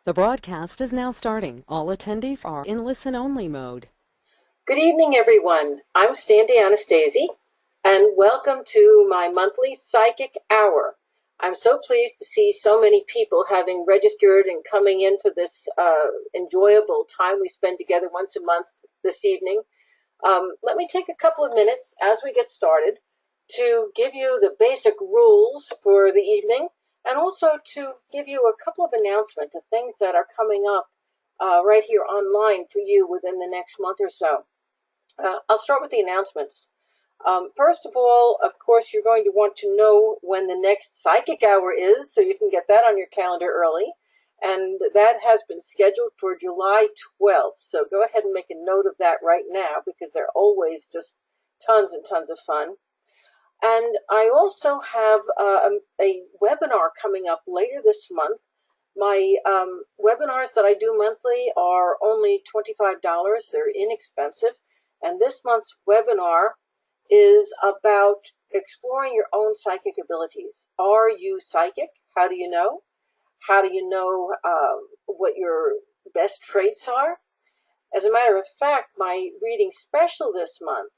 The broadcast is now starting. All attendees are in listen-only mode. Good evening, everyone. I'm Sandy Anastasi, and welcome to my monthly Psychic Hour. I'm so pleased to see so many people having registered and coming in for this enjoyable time we spend together once a month this evening. Let me take a couple of minutes as we get started to give you the basic rules for the evening and also to give you a couple of announcements of things that are coming up right here online for you within the next month or so. I'll start with the announcements. First of all, of course, you're going to want to know when the next Psychic Hour is, so you can get that on your calendar early. And that has been scheduled for July 12th. So go ahead and make a note of that right now because they're always just tons and tons of fun. And I also have a webinar coming up later this month. My webinars that I do monthly are only $25. They're inexpensive. And this month's webinar is about exploring your own psychic abilities. Are you psychic? How do you know? How do you know what your best traits are? As a matter of fact, my reading special this month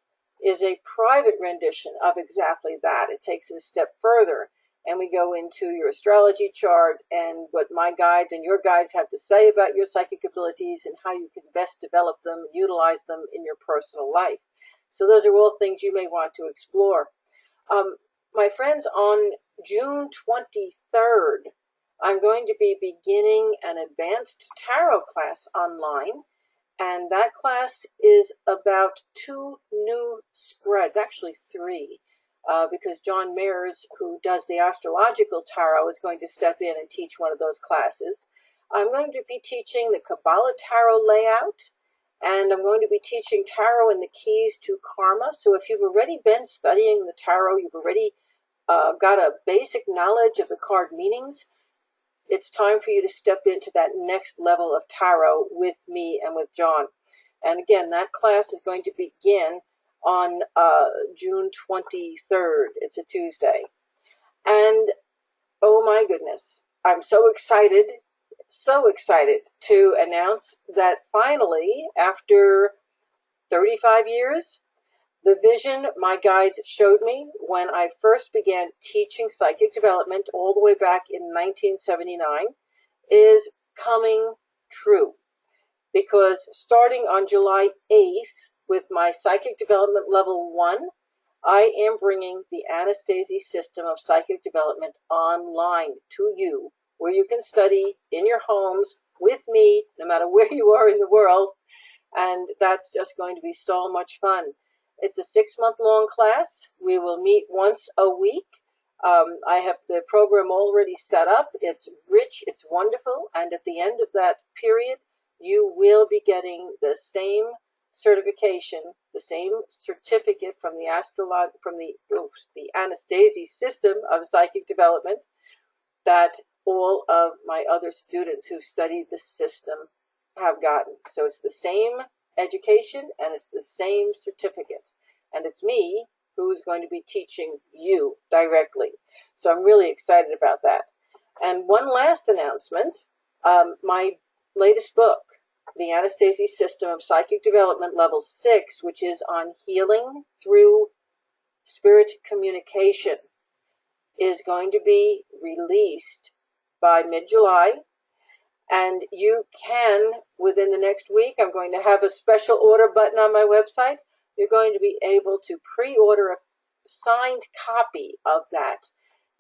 is a private rendition of exactly that. It takes it a step further, and we go into your astrology chart and what my guides and your guides have to say about your psychic abilities and how you can best develop them and utilize them in your personal life. So those are all things you may want to explore. My friends, on June 23rd, I'm going to be beginning an advanced tarot class online. And that class is about 2 new spreads, actually 3, because John Mayers, who does the astrological tarot, is going to step in and teach one of those classes. I'm going to be teaching the Kabbalah tarot layout, and I'm going to be teaching tarot and the keys to karma. So if you've already been studying the tarot, you've already got a basic knowledge of the card meanings, it's time for you to step into that next level of tarot with me and with John. And again, that class is going to begin on June 23rd. It's a Tuesday. And oh my goodness, I'm so excited to announce that finally, after 35 years, the vision my guides showed me when I first began teaching psychic development all the way back in 1979 is coming true. Because starting on July 8th with my Psychic Development Level 1, I am bringing the Anastasi system of psychic development online to you, where you can study in your homes with me, no matter where you are in the world. And that's just going to be so much fun. It's a 6-month-long class. We will meet once a week. I have the program already set up. It's rich, it's wonderful, and at the end of that period, you will be getting the same certification, the same certificate from the Anastasi system of psychic development that all of my other students who studied the system have gotten. So it's the same education and it's the same certificate. And it's me who is going to be teaching you directly. So I'm really excited about that. And one last announcement, my latest book, The Anastasi System of Psychic Development Level 6, which is on healing through spirit communication, is going to be released by mid-July. And you can, within the next week, I'm going to have a special order button on my website. You're going to be able to pre-order a signed copy of that.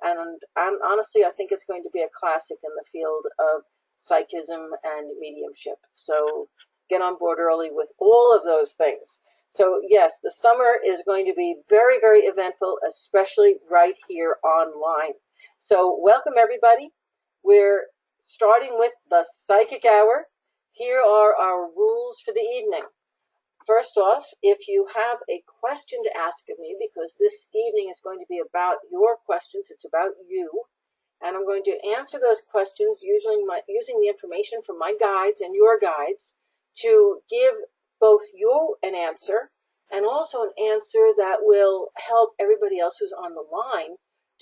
And honestly, I think it's going to be a classic in the field of psychism and mediumship. So get on board early with all of those things. So yes, the summer is going to be very, very eventful, especially right here online. So welcome, everybody. We're starting with the Psychic Hour. Here are our rules for the evening. First off, if you have a question to ask of me, because this evening is going to be about your questions, it's about you, and I'm going to answer those questions using the information from my guides and your guides to give both you an answer and also an answer that will help everybody else who's on the line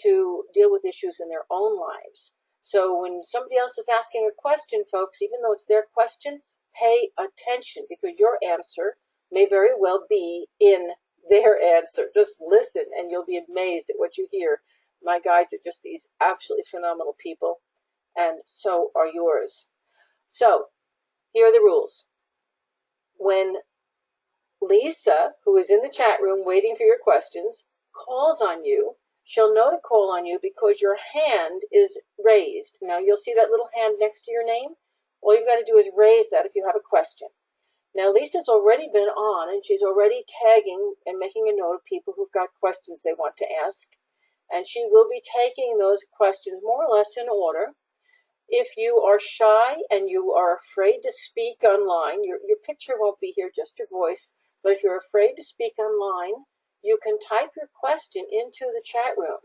to deal with issues in their own lives. So when somebody else is asking a question, folks, even though it's their question, pay attention, because your answer may very well be in their answer. Just listen and you'll be amazed at what you hear. My guides are just these absolutely phenomenal people, and so are yours. So here are the rules. When Lisa, who is in the chat room waiting for your questions, calls on you, she'll know to call on you because your hand is raised. Now you'll see that little hand next to your name. All you've got to do is raise that if you have a question. Now Lisa's already been on and she's already tagging and making a note of people who've got questions they want to ask. And she will be taking those questions more or less in order. If you are shy and you are afraid to speak online, your picture won't be here, just your voice. But if you're afraid to speak online, you can type your question into the chat room.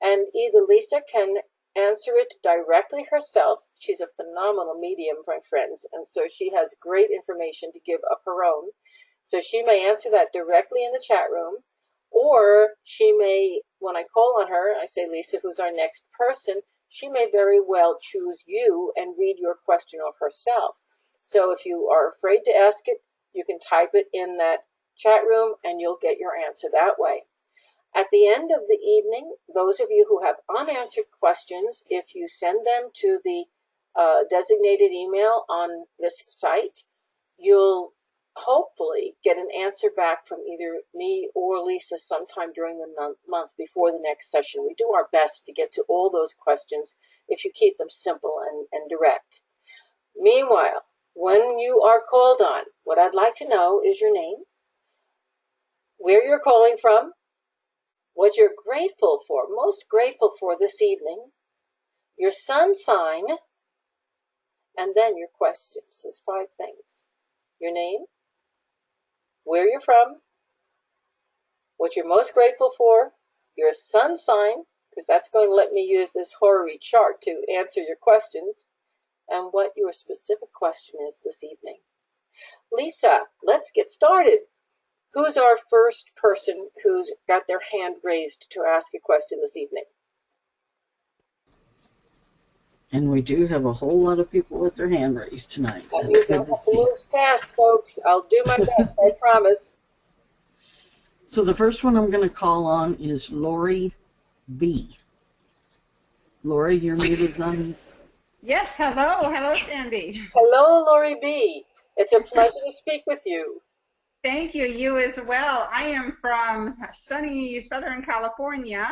And either Lisa can answer it directly herself. She's a phenomenal medium, my friends, and so she has great information to give of her own. So she may answer that directly in the chat room, or she may, when I call on her, I say, Lisa, who's our next person, she may very well choose you and read your question off herself. So if you are afraid to ask it, you can type it in that chat room and you'll get your answer that way. At the end of the evening, those of you who have unanswered questions, if you send them to the designated email on this site, you'll hopefully get an answer back from either me or Lisa sometime during the month before the next session. We do our best to get to all those questions if you keep them simple and direct. Meanwhile, when you are called on, what I'd like to know is your name, where you're calling from, what you're grateful for, most grateful for this evening, your sun sign, and then your questions. There's 5 things. Your name, where you're from, what you're most grateful for, your sun sign, because that's going to let me use this horary chart to answer your questions, and what your specific question is this evening. Lisa, let's get started. Who's our first person who's got their hand raised to ask a question this evening? And we do have a whole lot of people with their hand raised tonight. That's good to see. Move fast, folks. I'll do my best, I promise. So the first one I'm going to call on is Lori B. Lori, your mute is on. Yes, hello. Hello, Sandy. Hello, Lori B. It's a pleasure to speak with you. Thank you. You as well. I am from sunny Southern California.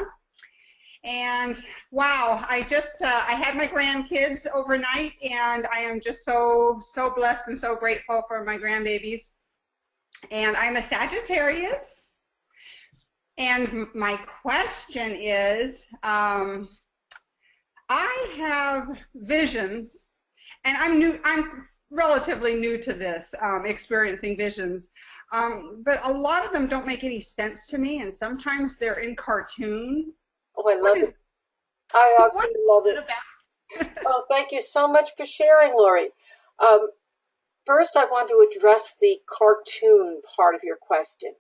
And wow, I had my grandkids overnight, and I am just so blessed and so grateful for my grandbabies. And I'm a Sagittarius. And my question is, I have visions, and I'm relatively new to this, experiencing visions. But a lot of them don't make any sense to me, and sometimes they're in cartoon. Oh, I love it. I absolutely love it. Oh, thank you so much for sharing, Lori. First, I want to address the cartoon part of your question.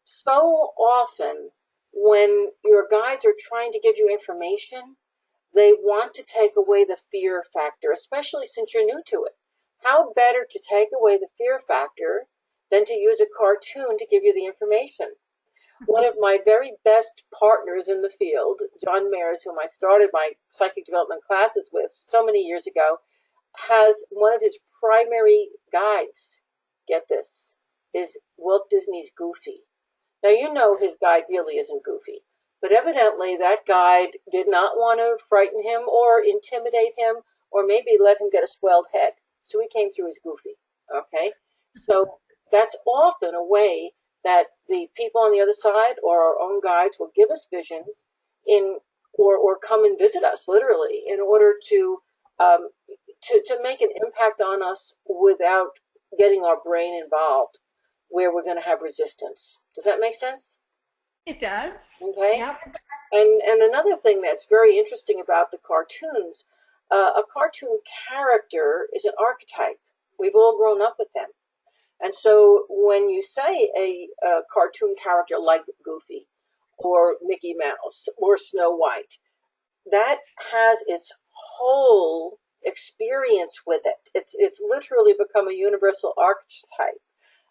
So often, when your guides are trying to give you information, they want to take away the fear factor, especially since you're new to it. How better to take away the fear factor than to use a cartoon to give you the information? One of my very best partners in the field, John Mayers, whom I started my psychic development classes with so many years ago, has one of his primary guides, get this, is Walt Disney's Goofy. Now, you know his guide really isn't Goofy, but evidently that guide did not want to frighten him or intimidate him or maybe let him get a swelled head. So he came through as Goofy, okay? So that's often a way that the people on the other side or our own guides will give us visions or come and visit us literally in order to make an impact on us without getting our brain involved, where we're going to have resistance. Does that make sense? It does. Okay. Yep. And another thing that's very interesting about the cartoons, a cartoon character is an archetype. We've all grown up with them. And so when you say a cartoon character like Goofy or Mickey Mouse or Snow White, that has its whole experience with it. It's literally become a universal archetype.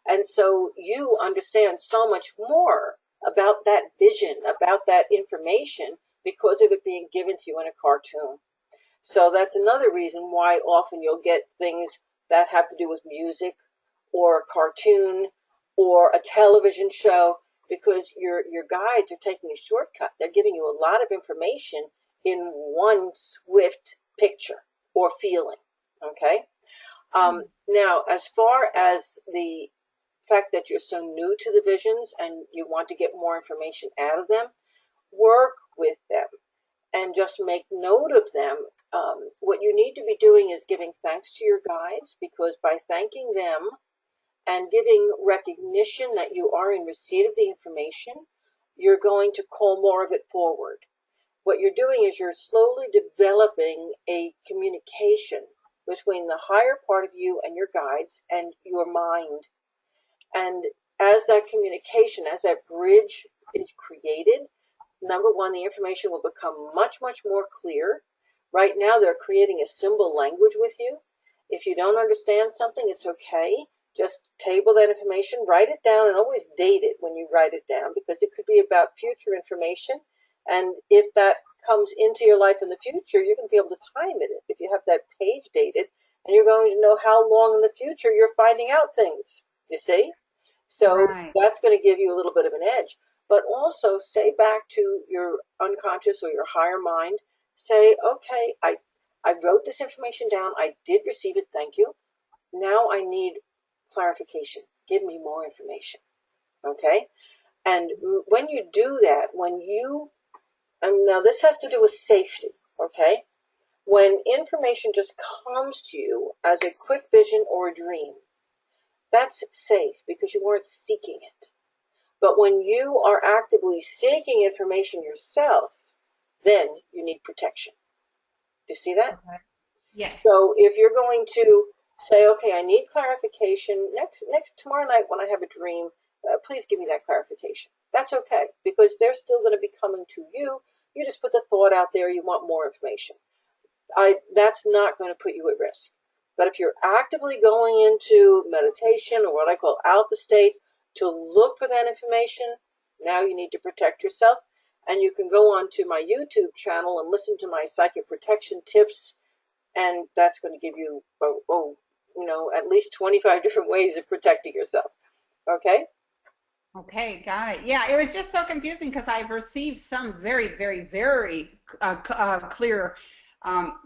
And so you understand so much more about that vision, about that information, because of it being given to you in a cartoon. So that's another reason why often you'll get things that have to do with music or a cartoon or a television show, because your guides are taking a shortcut. They're giving you a lot of information in one swift picture or feeling. Okay. Now, as far as the fact that you're so new to the visions and you want to get more information out of them, work with them and just make note of them. What you need to be doing is giving thanks to your guides, because by thanking them and giving recognition that you are in receipt of the information, you're going to call more of it forward. What you're doing is you're slowly developing a communication between the higher part of you and your guides and your mind. And as that communication, as that bridge is created, number one, the information will become much, much more clear. Right now, they're creating a symbol language with you. If you don't understand something, it's okay. Just table that information, write it down, and always date it when you write it down, because it could be about future information. And if that comes into your life in the future, you're going to be able to time it if you have that page dated, and you're going to know how long in the future you're finding out things, you see? So that's going to give you a little bit of an edge. But also say back to your unconscious or your higher mind, say, okay, I wrote this information down. I did receive it. Thank you. Now I need clarification. Give me more information. Okay? And when you do that, and now this has to do with safety, okay? When information just comes to you as a quick vision or a dream, that's safe because you weren't seeking it. But when you are actively seeking information yourself, then you need protection. Do you see that? Okay. Yes. So if you're going to say, okay, I need clarification next tomorrow night when I have a dream, please give me that clarification. That's okay, because they're still going to be coming to you. You just put the thought out there, you want more information. That's not going to put you at risk. But if you're actively going into meditation, or what I call alpha state, to look for that information, now you need to protect yourself. And you can go on to my YouTube channel and listen to my psychic protection tips, and that's going to give you, at least 25 different ways of protecting yourself. Okay? Okay, got it. Yeah, it was just so confusing because I've received some very, very, very clear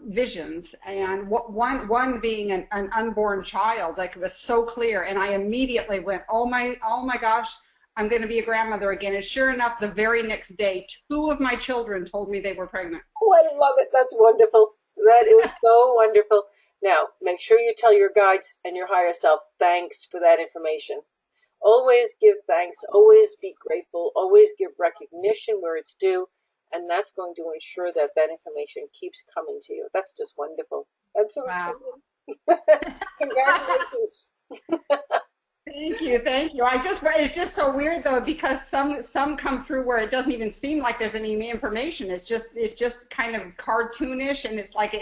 visions, and one being an unborn child, like it was so clear, and I immediately went, oh my gosh, I'm going to be a grandmother again. And sure enough, the very next day, 2 of my children told me they were pregnant. Oh, I love it. That's wonderful. That is so wonderful. Now, make sure you tell your guides and your higher self thanks for that information. Always give thanks, always be grateful, always give recognition where it's due, and that's going to ensure that that information keeps coming to you. That's just wonderful. That's so exciting. Congratulations. Thank you. It's just so weird though, because some come through where it doesn't even seem like there's any information. It's just kind of cartoonish, and it's like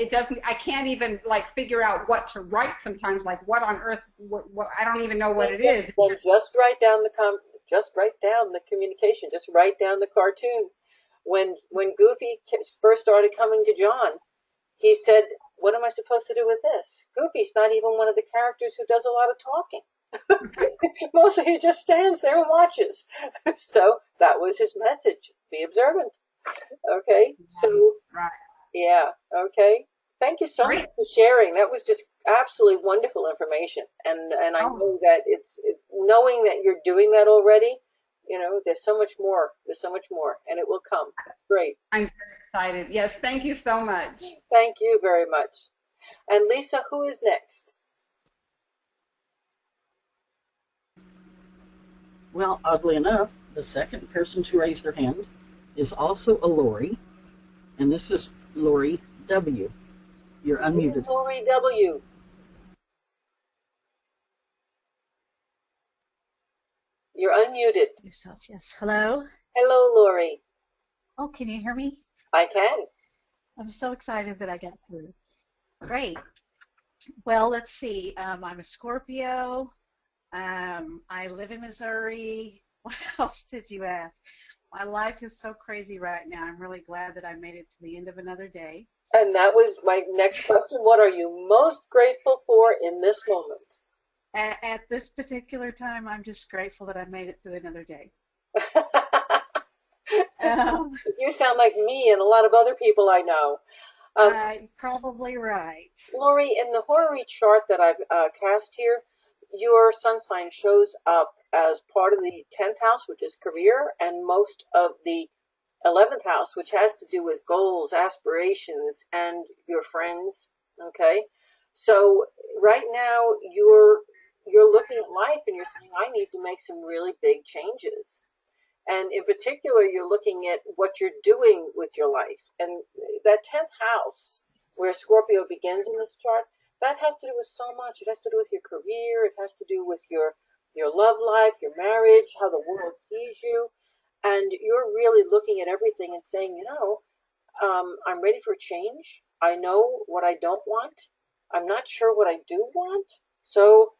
I can't even like figure out what to write sometimes. Like what on earth? What I don't even know what it is. Then just write down the communication. Just write down the cartoon. When Goofy first started coming to John, he said, "What am I supposed to do with this?" Goofy's not even one of the characters who does a lot of talking. Mostly he just stands there and watches. So that was his message. Be observant. Okay. So yeah. Okay. Thank you so much for sharing. That was just absolutely wonderful information. And I know that it's knowing that you're doing that already. There's so much more. There's so much more, and it will come. That's great. I'm very excited. Yes. Thank you so much. Thank you very much. And Lisa, who is next? Well, oddly enough, the second person to raise their hand is also a Lori, and this is Lori W. You're unmuted. Lori W. You're unmuted. Yourself, yes. Hello? Hello, Lori. Oh, can you hear me? I can. I'm so excited that I got through. Great. Well, let's see. I'm a Scorpio. I live in Missouri. What else did you ask? My life is so crazy right now. I'm really glad that I made it to the end of another day. And that was my next question. What are you most grateful for in this moment? At this particular time, I'm just grateful that I made it through another day. Um, You sound like me and a lot of other people I know. Probably right. Lori, in the Horary chart that I've cast here, your sun sign shows up as part of the 10th house, which is career, and most of the 11th house, which has to do with goals, aspirations, and your friends. Okay, so right now you're looking at life and you're saying, I need to make some really big changes. And in particular, you're looking at what you're doing with your life. And that 10th house, where Scorpio begins in this chart, that has to do with so much. It has to do with your career. It has to do with your love life, your marriage, how the world sees you. And you're really looking at everything and saying, I'm ready for change. I know what I don't want. I'm not sure what I do want. So,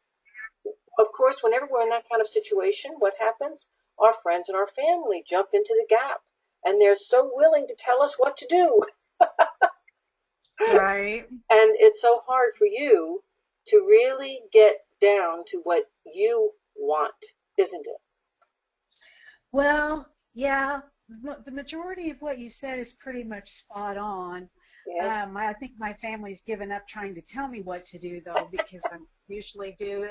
of course, whenever we're in that kind of situation, what happens? Our friends and our family jump into the gap, and they're so willing to tell us what to do. Right. And it's so hard for you to really get down to what you want, isn't it? Well, yeah, the majority of what you said is pretty much spot on. Yeah. I think my family's given up trying to tell me what to do, though, because I usually do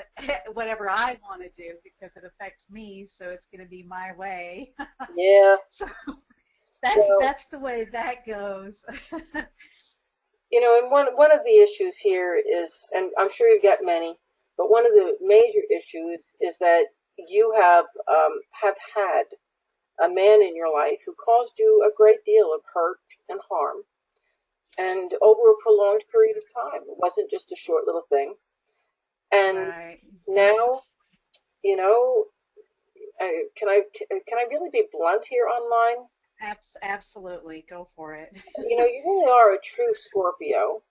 whatever I want to do because it affects me, so it's going to be my way. Yeah. So Well, that's the way that goes. and one of the issues here is, and I'm sure you've got many, but one of the major issues is that you have had a man in your life who caused you a great deal of hurt and harm, and over a prolonged period of time. It wasn't just a short little thing. And Right. now, you know, can I really be blunt here online? Absolutely. Go for it. You really are a true Scorpio.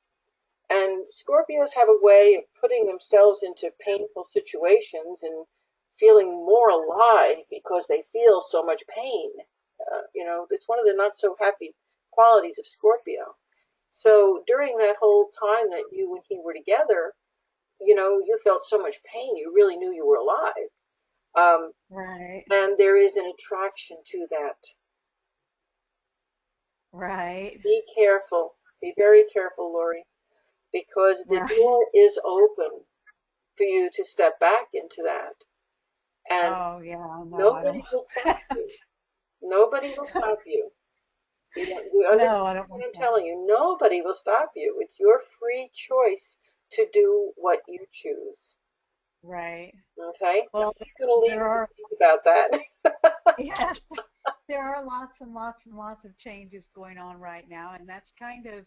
And Scorpios have a way of putting themselves into painful situations and feeling more alive because they feel so much pain. It's one of the not so happy qualities of Scorpio. So during that whole time that you and he were together, you felt so much pain, you really knew you were alive. Um, Right. and there is an attraction to that. Right. Be careful. Be very careful, Lori, because the Right. door is open for you to step back into that. And Oh, yeah. No, I nobody don't. will stop you. Nobody will stop you. You No, I understand don't what want I'm that. telling you? Nobody will stop you. It's your free choice to do what you choose. Right. Okay? Now, Well, I'm going to leave there you to are, think about that. yes, there are lots and lots and lots of changes going on right now, and that's kind of,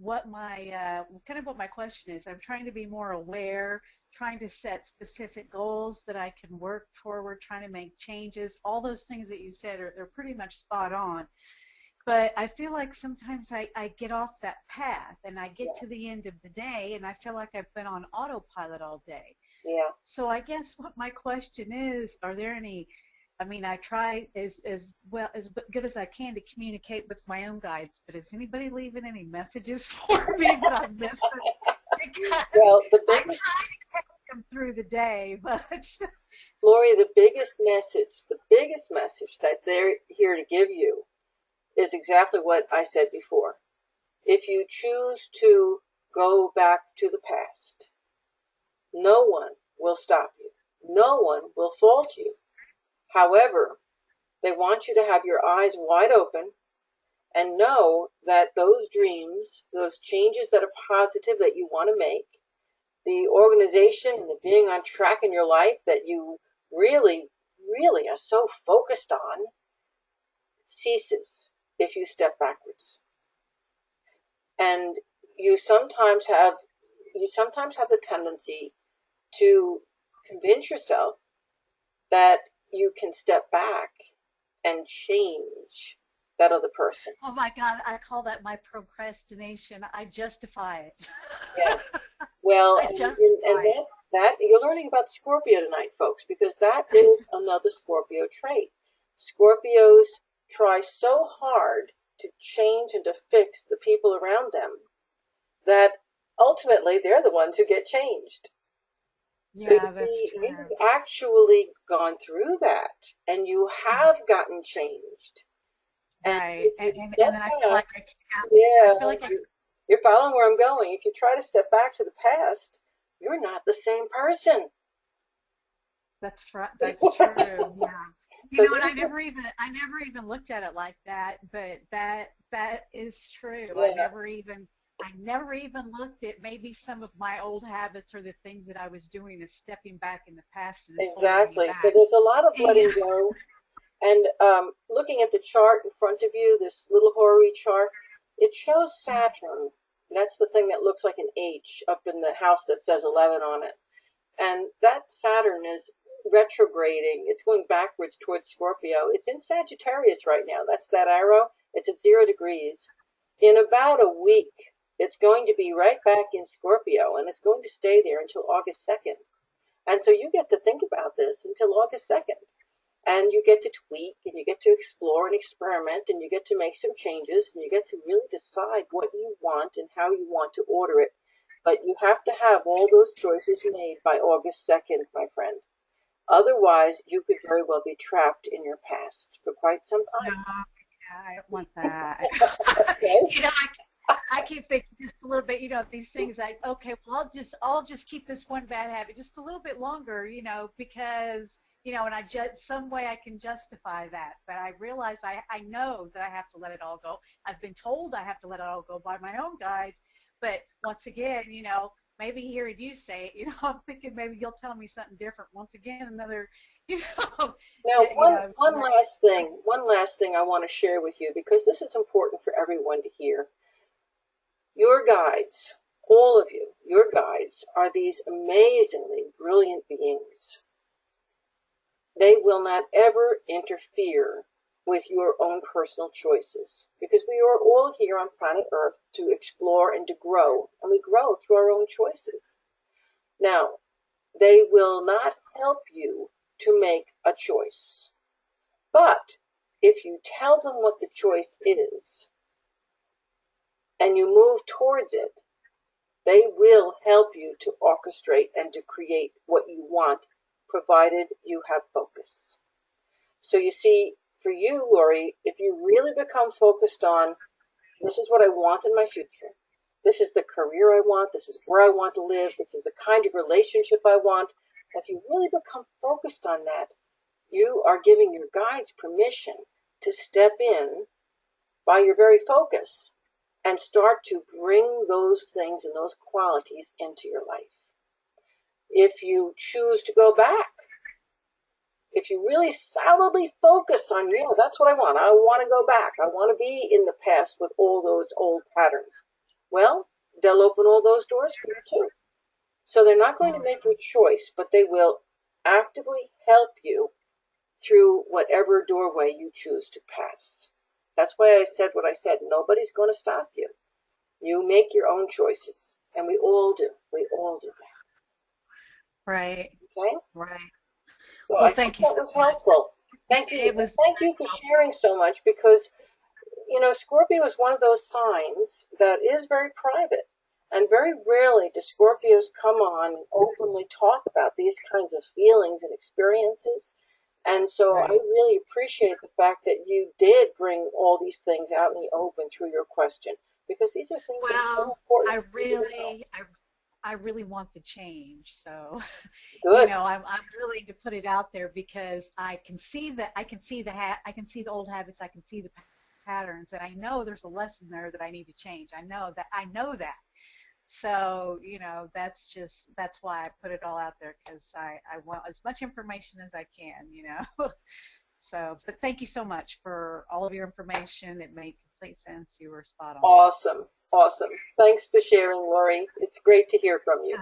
what my question is. I'm trying to be more aware, trying to set specific goals that I can work toward, trying to make changes. All those things that you said are pretty much spot on. But I feel like sometimes I get off that path and I get Yeah, to the end of the day and I feel like I've been on autopilot all day. yeah. So I guess what my question is, are there any, I mean, I try as well, as good as I can to communicate with my own guides, but is anybody leaving any messages for me that I've missed? Because Well, I try to catch them through the day, but Lori, the biggest message that they're here to give you is exactly what I said before. If you choose to go back to the past, no one will stop you. No one will fault you. However, they want you to have your eyes wide open and know that those dreams, those changes that are positive that you want to make, the organization and the being on track in your life that you really, really are so focused on, ceases if you step backwards. And you sometimes have the tendency to convince yourself that you can step back and change. that other person. Oh my God, I call that my procrastination. I justify it. Yes. Well, I and, justify and it. that you're learning about Scorpio tonight, folks, because that is another Scorpio trait. Scorpios try so hard to change and to fix the people around them that ultimately they're the ones who get changed. So you Yeah, that's see, true. you've actually gone through that and you have gotten changed. And Right. if And, you and, step and then I feel back, like I can't, I yeah, feel like I, you're following where I'm going. If you try to step back to the past, you're not the same person. that's right. That's true. Yeah. You So know, and there's a, I never even looked at it like that, but that is true. yeah, I never even looked at maybe some of my old habits or the things that I was doing as stepping back in the past and it's holding me exactly. So back. there's a lot of And letting go. And looking at the chart in front of you, this little Hori chart, it shows Saturn. That's the thing that looks like an H up in the house that says 11 on it. And that Saturn is retrograding. It's going backwards towards Scorpio. It's in Sagittarius right now. That's that arrow. It's at 0 degrees. In about a week, it's going to be right back in Scorpio, and it's going to stay there until August 2nd. And so you get to think about this until August 2nd. And you get to tweak, and you get to explore and experiment, and you get to make some changes, and you get to really decide what you want and how you want to order it. But you have to have all those choices made by August 2nd, my friend. Otherwise, you could very well be trapped in your past for quite some no, time. I don't want that. Okay? You know, I keep thinking just a little bit, you know, these things like, okay, well, I'll just keep this one bad habit just a little bit longer, you know, because, you know, and I just, some way I can justify that. But I realize I know that I have to let it all go. I've been told I have to let it all go by my own guides. But once again, you know, maybe hearing you say it, you know, I'm thinking maybe you'll tell me something different. Once again, another, you know, Now, you one, know, one last thing I want to share with you because this is important for everyone to hear. Your guides, all of you, your guides are these amazingly brilliant beings. They will not ever interfere with your own personal choices because we are all here on planet Earth to explore and to grow, and we grow through our own choices. Now, they will not help you to make a choice, but if you tell them what the choice is and you move towards it, they will help you to orchestrate and to create what you want, provided you have focus. So you see, for you, Lori, if you really become focused on, this is what I want in my future, this is the career I want, this is where I want to live, this is the kind of relationship I want, if you really become focused on that, you are giving your guides permission to step in by your very focus and start to bring those things and those qualities into your life. If you choose to go back, if you really solidly focus on, yeah, that's what I want to go back, I want to be in the past with all those old patterns, well, they'll open all those doors for you too. So they're not going to make your choice, but they will actively help you through whatever doorway you choose to pass. That's why I said what I said. Nobody's going to stop you. You make your own choices, and we all do. We all do that. right, Okay? right. So Well, I hope thank you that so was much. helpful. Thank you. It And was thank you for sharing so much because, you know, Scorpio is one of those signs that is very private. And very rarely do Scorpios come on and openly talk about these kinds of feelings and experiences. And so I right. really appreciate the fact that you did bring all these things out in the open through your question, because these are things that are so Well, important I for you to know. really, I, I really want the change. So, you Good. know, I'm willing to put it out there because I can see that I can see the old habits, I can see the patterns, and I know there's a lesson there that I need to change. I know that. So, you know, that's why I put it all out there because I want as much information as I can, you know. So, but thank you so much for all of your information. It made complete sense. You were spot on. Awesome. Awesome. Thanks for sharing, Lori. It's great to hear from you.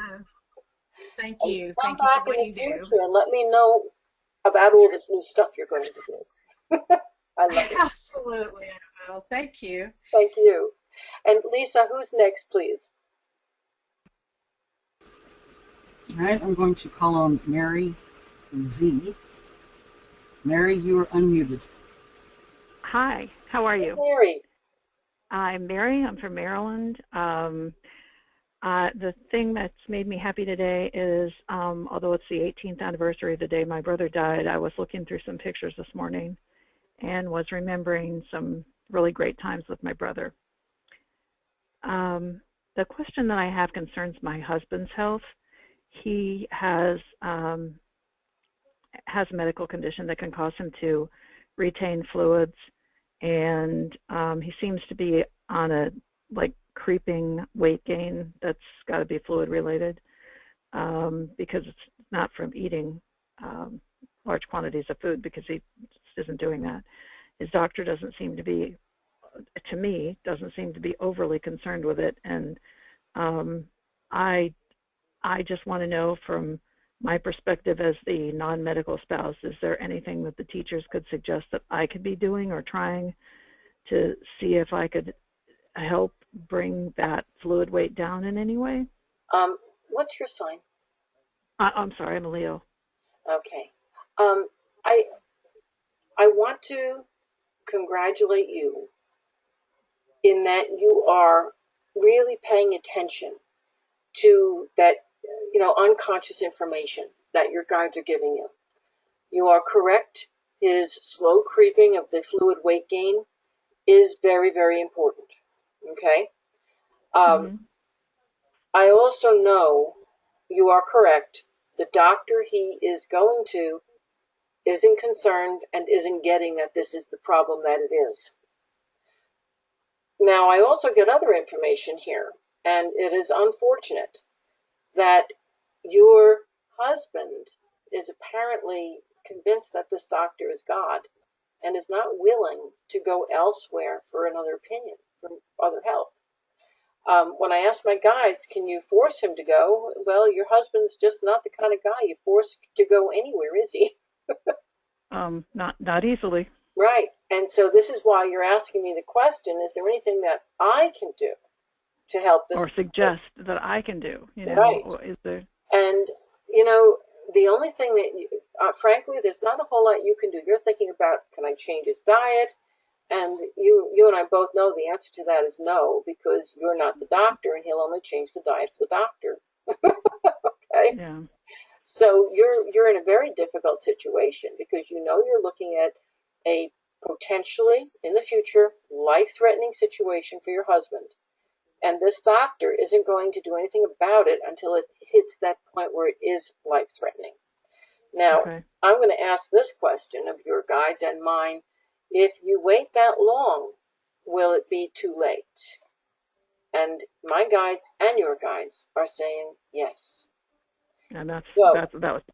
Thank And you. come Thank you for back in what the you do. future and let me know about all this new stuff you're going to do. I love it. Absolutely, I will. Thank you. Thank you. And Lisa, who's next, please? All right, I'm going to call on Mary Z. Mary, you are unmuted. Hi, how are you? Mary. I'm Mary. I'm from Maryland. The thing that's made me happy today is, although it's the 18th anniversary of the day my brother died, I was looking through some pictures this morning and was remembering some really great times with my brother. The question that I have concerns my husband's health. He has a medical condition that can cause him to retain fluids, and he seems to be on a creeping weight gain that's got to be fluid related, because it's not from eating large quantities of food, because he just isn't doing that. His doctor doesn't seem to be, to me, doesn't seem to be overly concerned with it, and I just want to know, from my perspective as the non-medical spouse, is there anything that the teachers could suggest that I could be doing or trying to see if I could help bring that fluid weight down in any way? What's your sign? I'm sorry, I'm a Leo. Okay. I want to congratulate you in that you are really paying attention to that, unconscious information that your guides are giving you. You are correct. His slow creeping of the fluid weight gain is very, very important. Okay. I also know you are correct. The doctor he is going to isn't concerned and isn't getting that this is the problem that it is. Now, I also get other information here, and it is unfortunate that your husband is apparently convinced that this doctor is God and is not willing to go elsewhere for another opinion, for other help. When I asked my guides, can you force him to go? Well, your husband's just not the kind of guy you force to go anywhere, is he? Not easily. Right. And so this is why you're asking me the question, is there anything that I can do to help this? Or suggest that I can do, Right. Is there? And, the only thing that, frankly, there's not a whole lot you can do. You're thinking about, can I change his diet? And you and I both know the answer to that is no, because you're not the doctor, and he'll only change the diet for the doctor. Okay? Yeah. So you're in a very difficult situation, because you're looking at a potentially, in the future, life-threatening situation for your husband. And this doctor isn't going to do anything about it until it hits that point where it is life-threatening. Now, Okay. I'm going to ask this question of your guides and mine. If you wait that long, will it be too late? And my guides and your guides are saying yes. And So,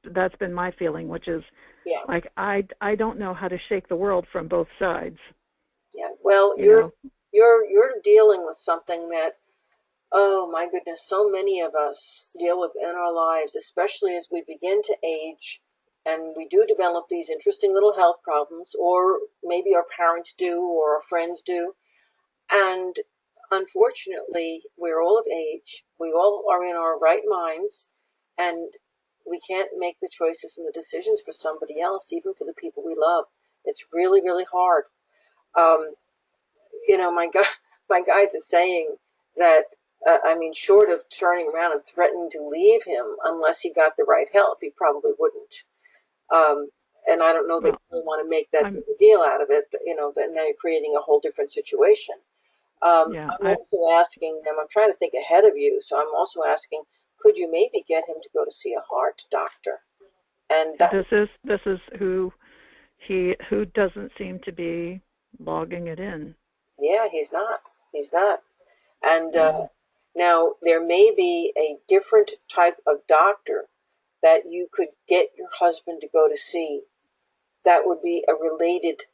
that's been my feeling, which is, yeah. I don't know how to shake the world from both sides. Yeah. Well, You you're dealing with something that, oh my goodness, so many of us deal with in our lives, especially as we begin to age and we do develop these interesting little health problems, or maybe our parents do, or our friends do. And unfortunately, we're all of age. We all are in our right minds, and we can't make the choices and the decisions for somebody else, even for the people we love. It's really, really hard. My guides are saying that, short of turning around and threatening to leave him unless he got the right help, he probably wouldn't. And I don't know that people want to make that big a deal out of it, that now you're creating a whole different situation. I'm also asking them, I'm trying to think ahead of you, so I'm also asking, could you maybe get him to go to see a heart doctor? And this is who doesn't seem to be logging it in. Yeah, he's not. And now there may be a different type of doctor that you could get your husband to go to see. That would be a related,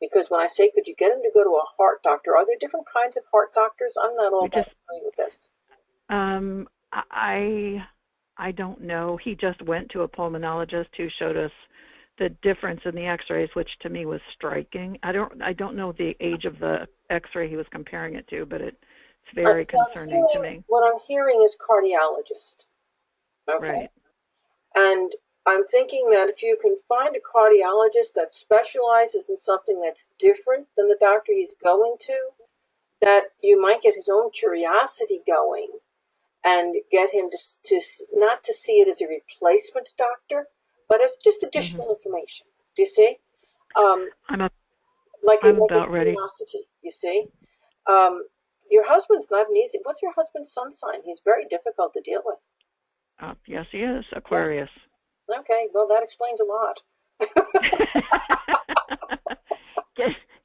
because when I say could you get him to go to a heart doctor, are there different kinds of heart doctors? I'm not all that familiar with this. I don't know. He just went to a pulmonologist who showed us the difference in the X-rays, which to me was striking. I don't know the age of the X-ray he was comparing it to, but it's very concerning to me. What I'm hearing is cardiologist. Okay. Right. And I'm thinking that if you can find a cardiologist that specializes in something that's different than the doctor he's going to, that you might get his own curiosity going and get him to not to see it as a replacement doctor, but as just additional information. Do you see? I'm about ready. Curiosity, you see? Your husband's not an easy. What's your husband's sun sign? He's very difficult to deal with. Yes, he is. Aquarius. Yeah. Okay, well, that explains a lot.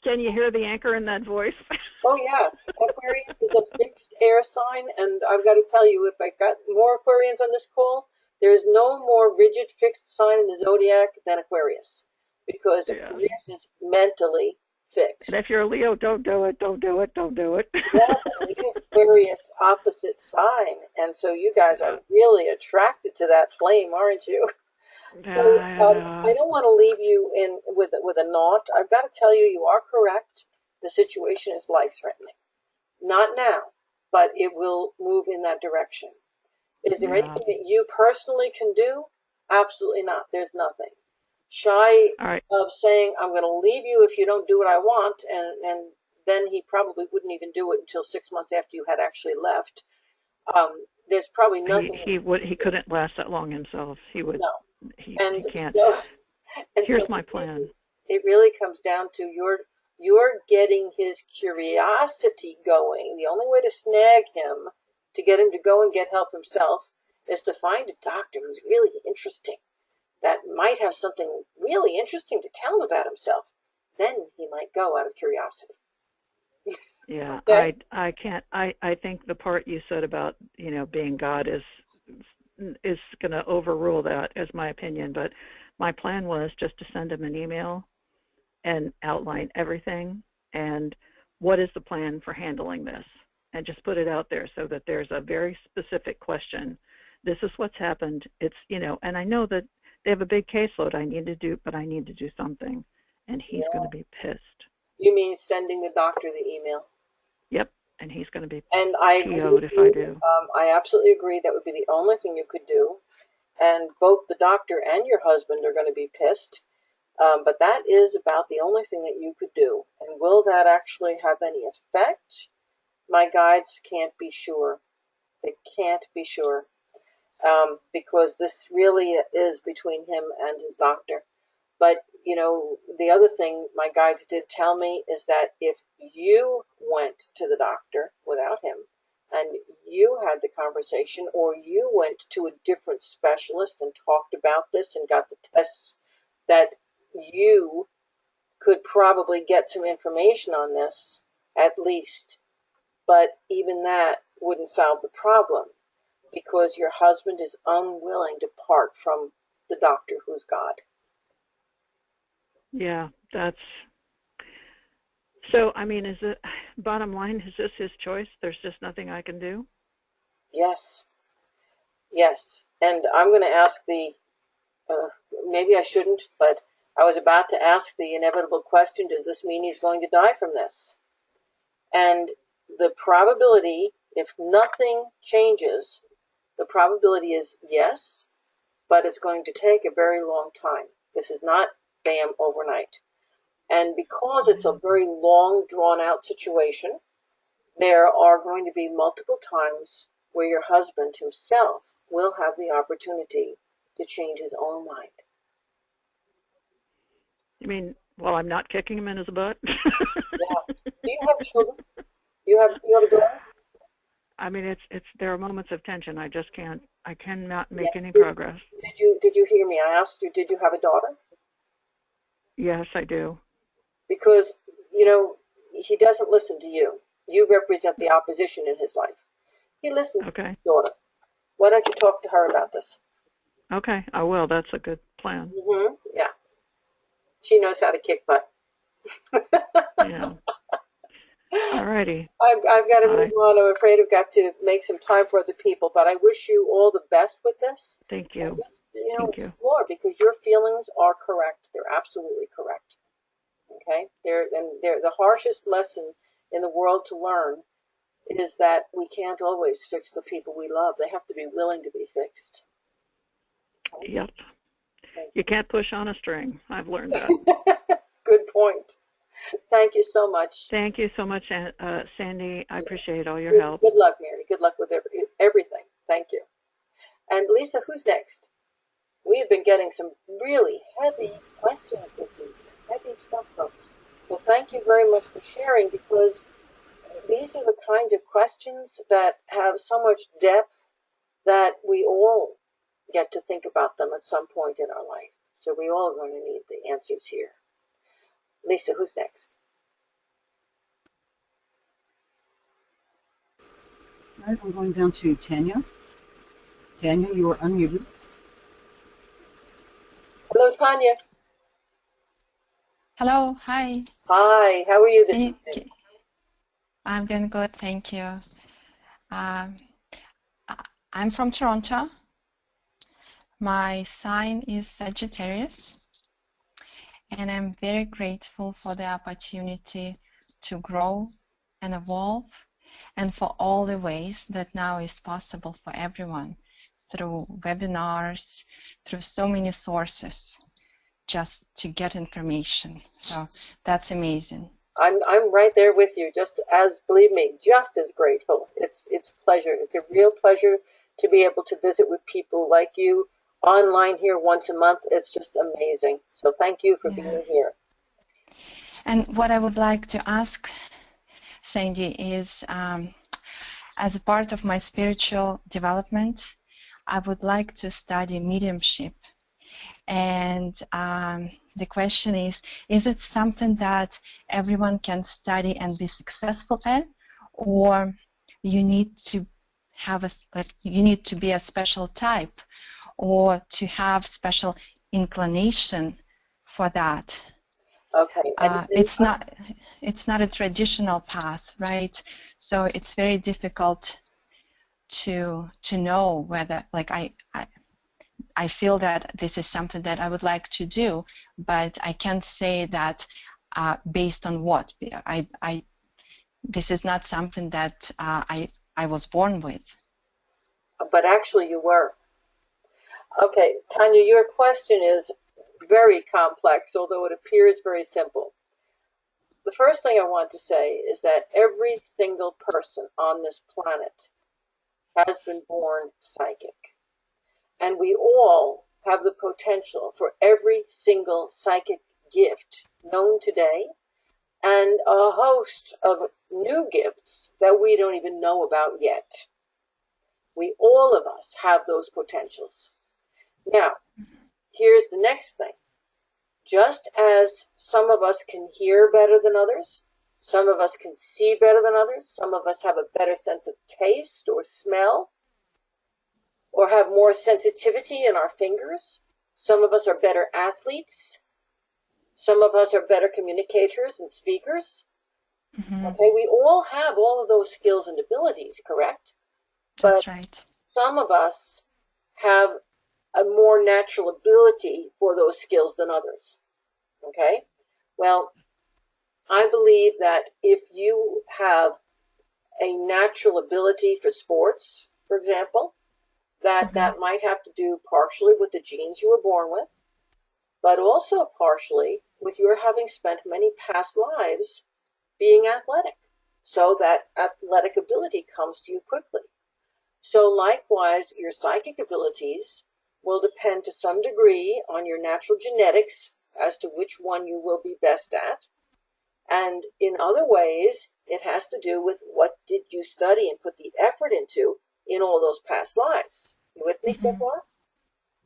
Can you hear the anchor in that voice? Oh, yeah. Aquarius is a fixed air sign, and I've got to tell you, if I got more Aquarians on this call, there is no more rigid fixed sign in the zodiac than Aquarius, because Aquarius is mentally fixed. And if you're a Leo, don't do it, don't do it, don't do it. Yeah, Leo's Aquarius opposite sign, and so you guys are really attracted to that flame, aren't you? So I don't want to leave you in with a naught. I've got to tell you, you are correct. The situation is life-threatening. Not now, but it will move in that direction. Is there anything that you personally can do? Absolutely not. There's nothing. Shy of saying, I'm going to leave you if you don't do what I want, and then he probably wouldn't even do it until 6 months after you had actually left. There's probably nothing. He couldn't last that long himself. He would. No. He And can't. Here's my plan. It really comes down to you're getting his curiosity going. The only way to snag him, to get him to go and get help himself, is to find a doctor who's really interesting, that might have something really interesting to tell him about himself. Then he might go out of curiosity. Yeah, Okay? I can't. I think the part you said about being God is going to overrule that, as my opinion. But my plan was just to send him an email and outline everything and what is the plan for handling this, and just put it out there so that there's a very specific question. This is what's happened. It's and I know that they have a big caseload I need to do, but I need to do something, and he's going to be pissed. You mean sending the doctor the email? Yep, and he's going to be and I PO'd if I do. I absolutely agree. That would be the only thing you could do. And both the doctor and your husband are going to be pissed. But that is about the only thing that you could do. And will that actually have any effect? My guides can't be sure. They can't be sure. Because this really is between him and his doctor. But, the other thing my guides did tell me is that if you went to the doctor without him and you had the conversation, or you went to a different specialist and talked about this and got the tests, that you could probably get some information on this, at least. But even that wouldn't solve the problem, because your husband is unwilling to part from the doctor who's God. Yeah, that's so. I mean, is it bottom line? Is this his choice? There's just nothing I can do. Yes, and I'm going to ask maybe I shouldn't, but I was about to ask the inevitable question: does this mean he's going to die from this? And the probability, if nothing changes, the probability is yes, but it's going to take a very long time. This is not bam overnight. And because it's a very long, drawn-out situation, there are going to be multiple times where your husband himself will have the opportunity to change his own mind. You mean, well, I'm not kicking him in his butt? Yeah. Do you have children? You have a daughter? I mean, it's there are moments of tension. I just can't. I cannot make any progress. Did you hear me? I asked you, did you have a daughter? Yes, I do. Because, he doesn't listen to you. You represent the opposition in his life. He listens to his daughter. Why don't you talk to her about this? Okay, I will. That's a good plan. Mm-hmm. Yeah. She knows how to kick butt. Yeah. All righty. I've got to Bye. move on. I'm afraid I've got to make some time for other people, but I wish you all the best with this. Thank And you. just, Thank you. explore, because your feelings are correct. They're absolutely correct. Okay? They're the harshest lesson in the world to learn is that we can't always fix the people we love. They have to be willing to be fixed. Okay? Yep. Thank You can't push on a string. I've learned that. Good point. Thank you so much. Thank you so much, Sandy. I appreciate all your help. Good luck, Mary. Good luck with everything. Thank you. And Lisa, who's next? We have been getting some really heavy questions this evening. Heavy stuff, folks. Well, thank you very much for sharing, because these are the kinds of questions that have so much depth that we all get to think about them at some point in our life. So we all are going to need the answers here. Lisa, who's next? All right, I'm going down to Tanya. Tanya, you are unmuted. Hello, Tanya. Hello, hi. Hi, how are you this Can you, evening? I'm doing good, thank you. Um, I'm from Toronto. My sign is Sagittarius, and I'm very grateful for the opportunity to grow and evolve, and for all the ways that now is possible for everyone through webinars, through so many sources, just to get information. So that's amazing. I'm right there with you, believe me, just as grateful. It's a pleasure. It's a real pleasure to be able to visit with people like you online here once a month. It's just amazing. So thank you for being here. And what I would like to ask Sandy is, as a part of my spiritual development, I would like to study mediumship. And the question is it something that everyone can study and be successful at, or you need to have you need to be a special type, or to have special inclination for that? Okay. It's not a traditional path, right? So it's very difficult to know whether, like, I feel that this is something that I would like to do, but I can't say that based on what. This is not something that I was born with. But actually you were. Okay, Tanya, your question is very complex, although it appears very simple. The first thing I want to say is that every single person on this planet has been born psychic. And we all have the potential for every single psychic gift known today, and a host of new gifts that we don't even know about yet. All of us have those potentials. Now, here's the next thing. Just as some of us can hear better than others, some of us can see better than others, some of us have a better sense of taste or smell, or have more sensitivity in our fingers. Some of us are better athletes. Some of us are better communicators and speakers. Mm-hmm. Okay, we all have all of those skills and abilities, correct? That's right. Some of us have a more natural ability for those skills than others. Okay? Well, I believe that if you have a natural ability for sports, for example, that might have to do partially with the genes you were born with, but also partially with your having spent many past lives being athletic, so that athletic ability comes to you quickly. So likewise, your psychic abilities will depend to some degree on your natural genetics as to which one you will be best at. And in other ways, it has to do with what did you study and put the effort into in all those past lives. You with me so far?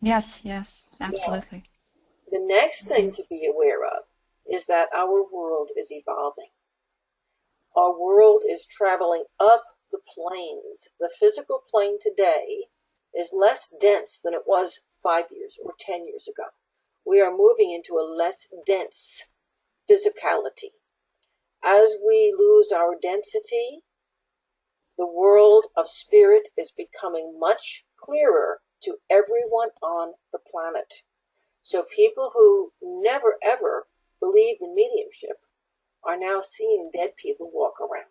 Yes, absolutely. Yeah. The next thing to be aware of is that our world is evolving. Our world is traveling up the planes. The physical plane today is less dense than it was 5 years or 10 years ago. We are moving into a less dense physicality. As we lose our density, the world of spirit is becoming much clearer to everyone on the planet. So people who never ever believed in mediumship are now seeing dead people walk around,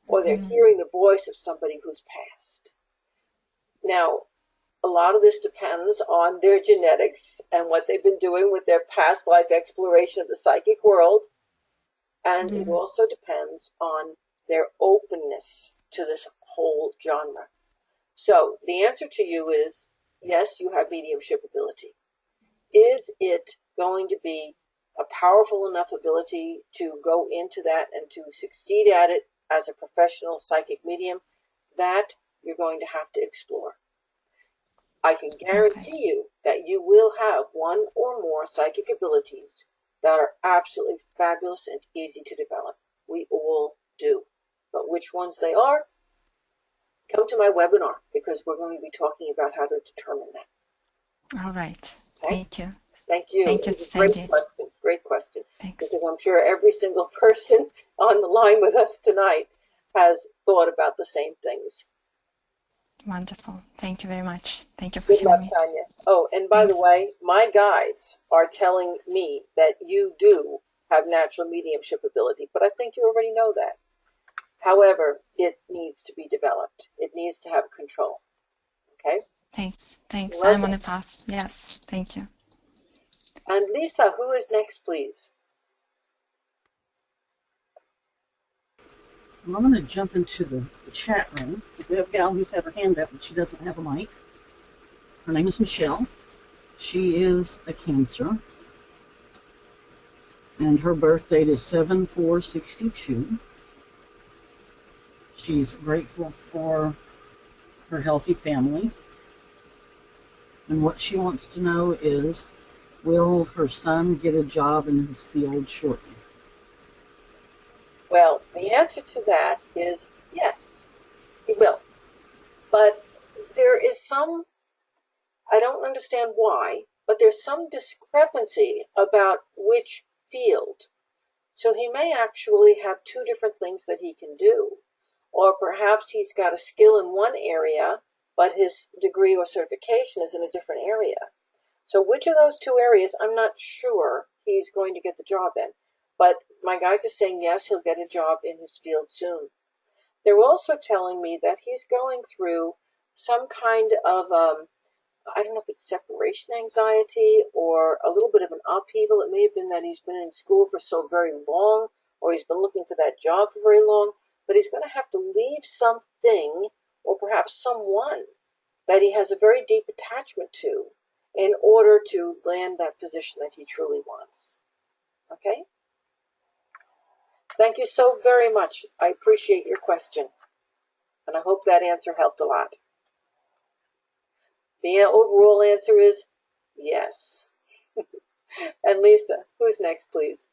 or they're hearing the voice of somebody who's passed. Now, a lot of this depends on their genetics and what they've been doing with their past life exploration of the psychic world, and it also depends on their openness to this whole genre. So the answer to you is, yes, you have mediumship ability. Is it going to be a powerful enough ability to go into that and to succeed at it as a professional psychic medium? That you're going to have to explore. I can guarantee you that you will have one or more psychic abilities that are absolutely fabulous and easy to develop. We all do. But which ones they are, come to my webinar, because we're going to be talking about how to determine that. All right. Okay? Thank you. Thank you. Thank you, Great Sandy. question. Great question. Thanks. Because I'm sure every single person on the line with us tonight has thought about the same things. Wonderful. Thank you very much. Thank you for Good hearing luck, me. Tanya. Oh, and by the way, my guides are telling me that you do have natural mediumship ability, but I think you already know that. However, it needs to be developed. It needs to have control. Okay? Thanks. Thanks. You're I'm welcome. on the path. Yes. Thank you. And Lisa, who is next, please? Well, I'm going to jump into the chat room. We have a gal who's had her hand up, but she doesn't have a mic. Her name is Michelle. She is a Cancer. And her birth date is 7/4/62. She's grateful for her healthy family. And what she wants to know is, will her son get a job in his field shortly? Well, the answer to that is yes, he will. But there is some, I don't understand why, but there's some discrepancy about which field. So he may actually have two different things that he can do. Or perhaps he's got a skill in one area, but his degree or certification is in a different area. So which of those two areas, I'm not sure he's going to get the job in. But my guides are saying, yes, he'll get a job in his field soon. They're also telling me that he's going through some kind of, I don't know if it's separation anxiety or a little bit of an upheaval. It may have been that he's been in school for so very long, or he's been looking for that job for very long, but he's going to have to leave something or perhaps someone that he has a very deep attachment to in order to land that position that he truly wants. Okay? Thank you so very much. I appreciate your question, and I hope that answer helped a lot. The overall answer is yes. And Lisa, who's next, please?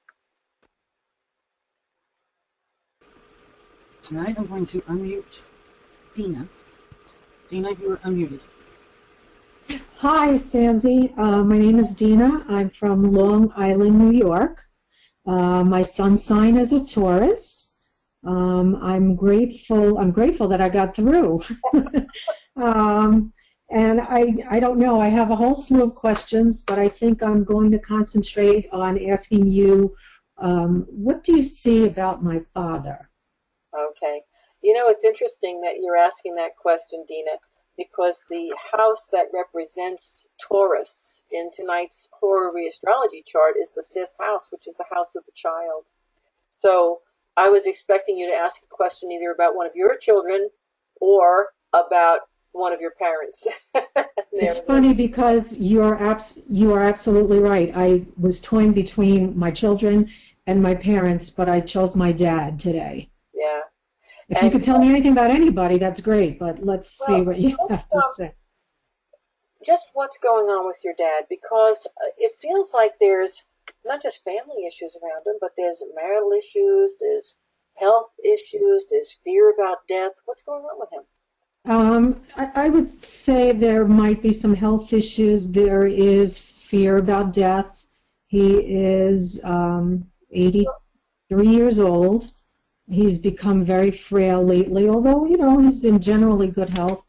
All right, I'm going to unmute Dina. Dina, you are unmuted. Hi, Sandy. My name is Dina. I'm from Long Island, New York. My sun sign is a Taurus. I'm grateful that I got through. And I don't know, I have a whole slew of questions, but I think I'm going to concentrate on asking you, what do you see about my father? Okay. You know, it's interesting that you're asking that question, Dina, because the house that represents Taurus in tonight's horary astrology chart is the 5th house, which is the house of the child. So I was expecting you to ask a question either about one of your children or about one of your parents. It's funny because you are absolutely right. I was toying between my children and my parents, but I chose my dad today. Yeah. If you could tell me anything about anybody, that's great, but let's see what you have to say. Just what's going on with your dad, because it feels like there's not just family issues around him, but there's marital issues, there's health issues, there's fear about death. What's going on with him? I would say there might be some health issues. There is fear about death. He is 80. 3 years old. He's become very frail lately, although, he's in generally good health.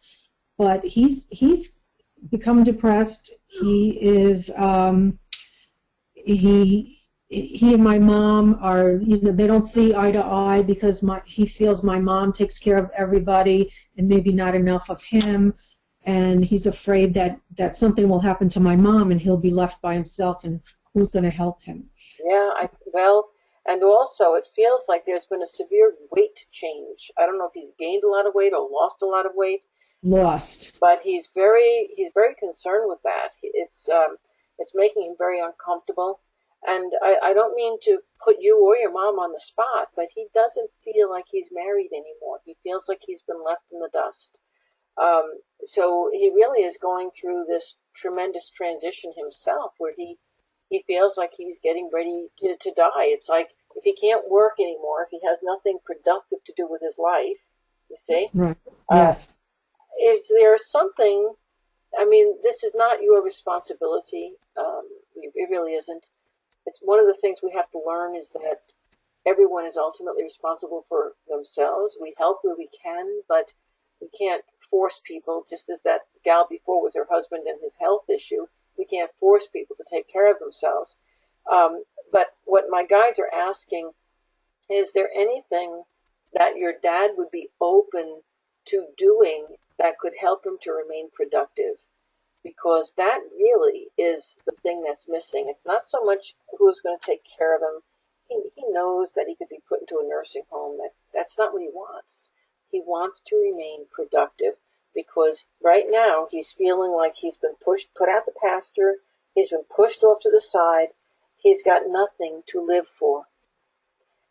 But he's become depressed. He and my mom are, they don't see eye to eye because he feels my mom takes care of everybody and maybe not enough of him. And he's afraid that something will happen to my mom and he'll be left by himself, and who's going to help him? Yeah, and also it feels like there's been a severe weight change. I don't know if he's gained a lot of weight or lost a lot of weight. Lost. But he's very concerned with that. It's making him very uncomfortable. And I don't mean to put you or your mom on the spot, but he doesn't feel like he's married anymore. He feels like he's been left in the dust. So he really is going through this tremendous transition himself, where he feels like he's getting ready to die. It's like if he can't work anymore, if he has nothing productive to do with his life, you see? Right. Yes. Is there something, I mean, this is not your responsibility. It really isn't. It's one of the things we have to learn is that everyone is ultimately responsible for themselves. We help where we can, but we can't force people, just as that gal before with her husband and his health issue, we can't force people to take care of themselves. But what my guides are asking, is there anything that your dad would be open to doing that could help him to remain productive? Because that really is the thing that's missing. It's not so much who's going to take care of him. He knows that he could be put into a nursing home. That's not what he wants. He wants to remain productive because right now he's feeling like he's been put out to pasture. He's been pushed off to the side. He's got nothing to live for.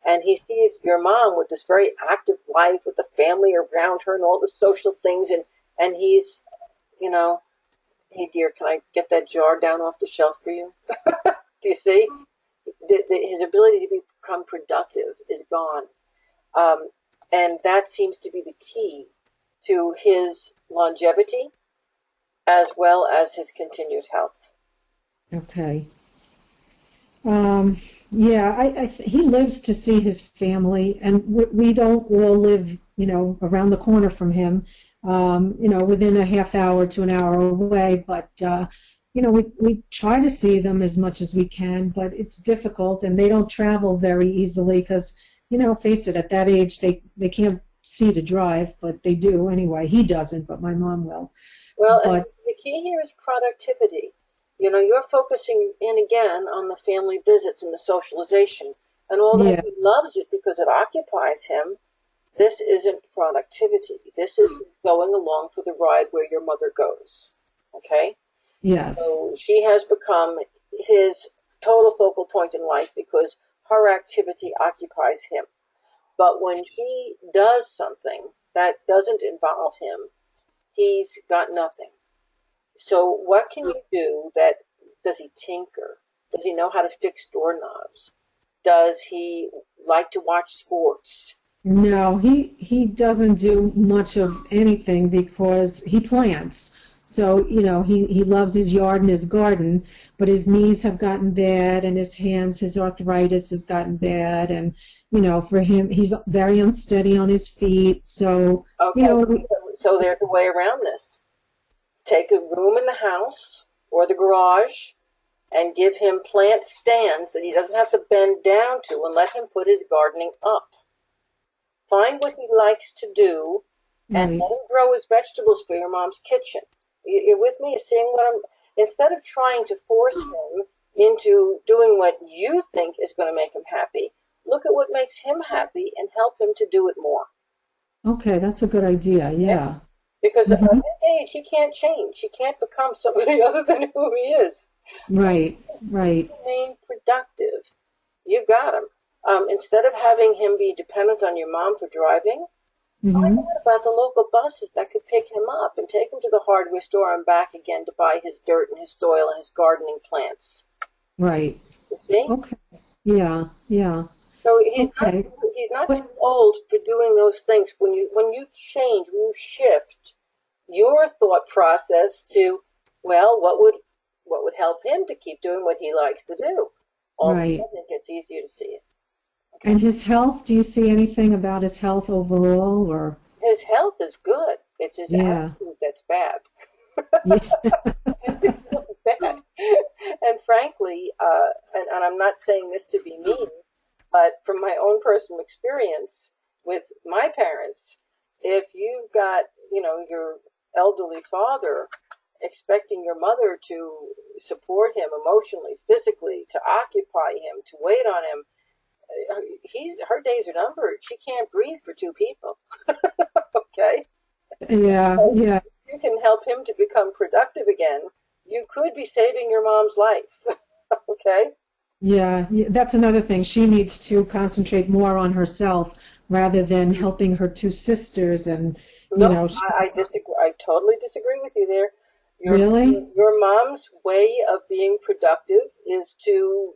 And he sees your mom with this very active life with the family around her and all the social things. And he's, hey, dear, can I get that jar down off the shelf for you? Do you see? His ability to become productive is gone. And that seems to be the key to his longevity as well as his continued health. Okay. Yeah, he lives to see his family, and we don't all live, around the corner from him, within a half hour to an hour away, but, we try to see them as much as we can, but it's difficult, and they don't travel very easily because, face it, at that age, they can't see to drive, but they do anyway. He doesn't, but my mom will. Well, and the key here is productivity. You're focusing in again on the family visits and the socialization. And although he loves it because it occupies him, this isn't productivity. This is going along for the ride where your mother goes. Okay? Yes. So she has become his total focal point in life because her activity occupies him. But when she does something that doesn't involve him, he's got nothing. So what can you do does he tinker? Does he know how to fix doorknobs? Does he like to watch sports? No, he doesn't do much of anything because he plants. So, he loves his yard and his garden, but his knees have gotten bad and his hands, his arthritis has gotten bad. And, for him, he's very unsteady on his feet. So, so there's a way around this. Take a room in the house or the garage and give him plant stands that he doesn't have to bend down to and let him put his gardening up. Find what he likes to do and let him grow his vegetables for your mom's kitchen. You're with me? You're seeing what instead of trying to force him into doing what you think is going to make him happy, look at what makes him happy and help him to do it more. Okay, that's a good idea, yeah. Because at his age, he can't change. He can't become somebody other than who he is. Right. Remain productive. You got him. Instead of having him be dependent on your mom for driving, find out about the local buses that could pick him up and take him to the hardware store and back again to buy his dirt and his soil and his gardening plants. Right. You see? Okay. Yeah. So he's not too old for doing those things. When you change, when you shift your thought process to, well, what would help him to keep doing what he likes to do? All of a sudden it gets easier to see it. And his health, do you see anything about his health overall, or? His health is good. It's his Yeah. attitude that's bad. Yeah. It's really bad. And frankly, and I'm not saying this to be mean, but from my own personal experience with my parents, if you've got, your elderly father expecting your mother to support him emotionally, physically, to occupy him, to wait on him, her days are numbered. She can't breathe for two people. Okay? Yeah, So yeah, if you can help him to become productive again, you could be saving your mom's life. Okay? yeah. That's another thing. She needs to concentrate more on herself rather than helping her two sisters, and No, I disagree. I totally disagree with you there. Really? Your mom's way of being productive is to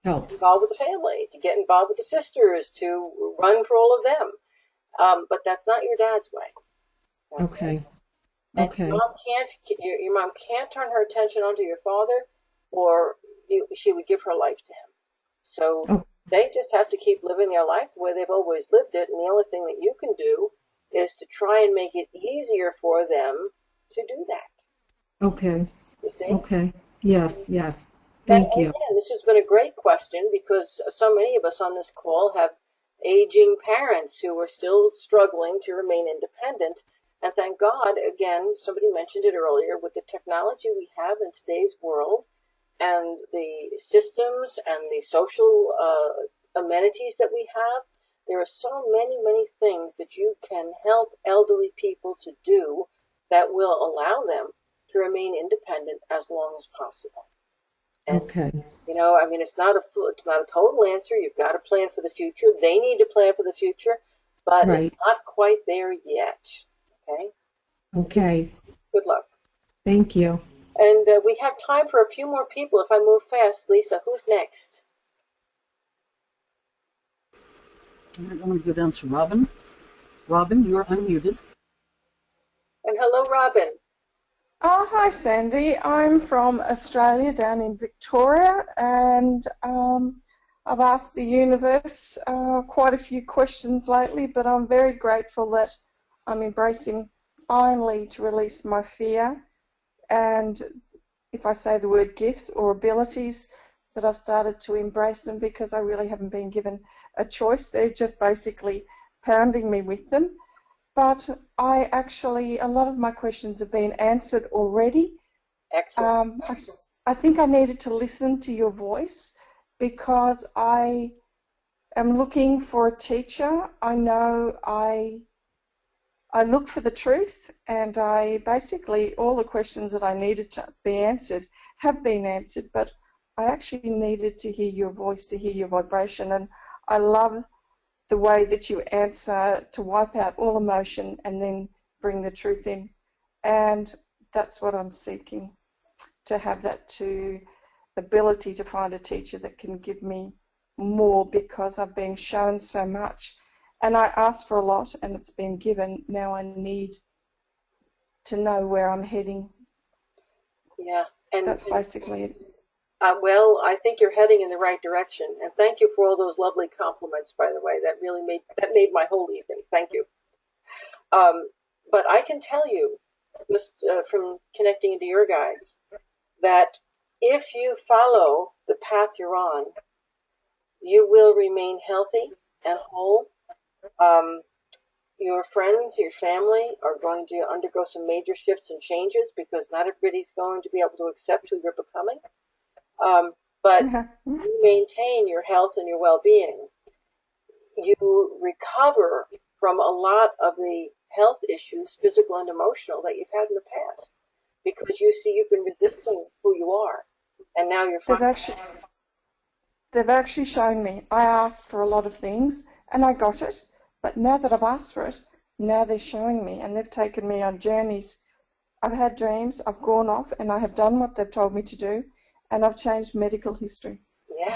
Help. involved with the family, to get involved with the sisters, to run for all of them. But that's not your dad's way. Okay. And Okay. your mom can't turn her attention onto your father, or she would give her life to him. So Oh, they just have to keep living their life the way they've always lived it, and the only thing that you can do is to try and make it easier for them to do that. okay. You see? Okay. Yes, yes. And Thank you. again, this has been a great question because so many of us on this call have aging parents who are still struggling to remain independent. And thank God, again, somebody mentioned it earlier, with the technology we have in today's world and the systems and the social amenities that we have, there are so many, many things that you can help elderly people to do that will allow them to remain independent as long as possible. And Okay. it's not a total answer. You've got to plan for the future. They need to plan for the future, but Right. it's not quite there yet. Okay. Okay. Good luck. Thank you. And we have time for a few more people. If I move fast, Lisa, who's next? I'm going to go down to Robin. Robin, you're unmuted. And hello, Robin. Oh, hi, Sandy. I'm from Australia, down in Victoria, and I've asked the universe quite a few questions lately, but I'm very grateful that I'm embracing finally to release my fear, and if I say the word gifts or abilities, that I've started to embrace them because I really haven't been given a choice. They're just basically pounding me with them. But a lot of my questions have been answered already. Excellent. I think I needed to listen to your voice because I am looking for a teacher. I know I look for the truth, and all the questions that I needed to be answered have been answered, but I actually needed to hear your voice, to hear your vibration, and I love the way that you answer to wipe out all emotion and then bring the truth in. And that's what I'm seeking, to have that ability to find a teacher that can give me more, because I've been shown so much. And I asked for a lot and it's been given. Now I need to know where I'm heading. Yeah. And that's basically it. Well, I think you're heading in the right direction, and thank you for all those lovely compliments, by the way. That really made my whole evening. Thank you. But I can tell you, just from connecting into your guides, that if you follow the path you're on, you will remain healthy and whole. Your friends, your family are going to undergo some major shifts and changes because not everybody's going to be able to accept who you're becoming. But you maintain your health and your well-being. You recover from a lot of the health issues, physical and emotional, that you've had in the past, because you see you've been resisting who you are, and now you're fine. They've actually shown me. I asked for a lot of things and I got it, but now that I've asked for it, now they're showing me, and they've taken me on journeys. I've had dreams, I've gone off and I have done what they've told me to do. And I've changed medical history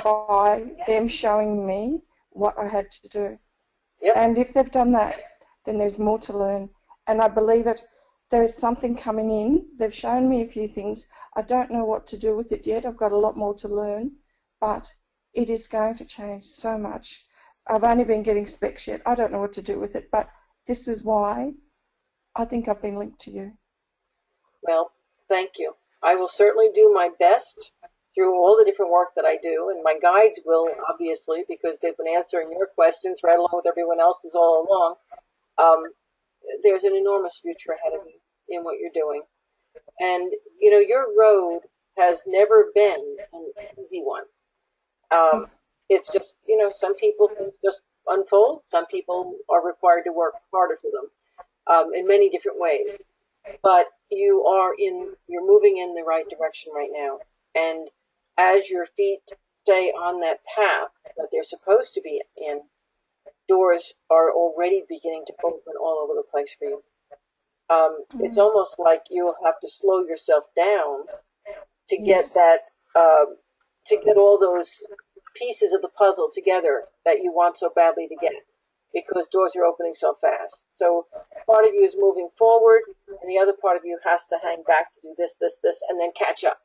by them showing me what I had to do. Yep. And if they've done that, then there's more to learn. And I believe it. There is something coming in. They've shown me a few things. I don't know what to do with it yet. I've got a lot more to learn. But it is going to change so much. I've only been getting specs yet. I don't know what to do with it, but this is why I think I've been linked to you. Well, thank you. I will certainly do my best through all the different work that I do, and my guides will, obviously, because they've been answering your questions right along with everyone else's all along. There's an enormous future ahead of you in what you're doing. And, you know, your road has never been an easy one. It's just, you know, some people just unfold. Some people are required to work harder for them in many different ways. But you're moving in the right direction right now. And as your feet stay on that path that they're supposed to be in, doors are already beginning to open all over the place for you. It's almost like you'll have to slow yourself down to get that, to get all those pieces of the puzzle together that you want so badly to get, because doors are opening so fast. So part of you is moving forward, and the other part of you has to hang back to do this, and then catch up.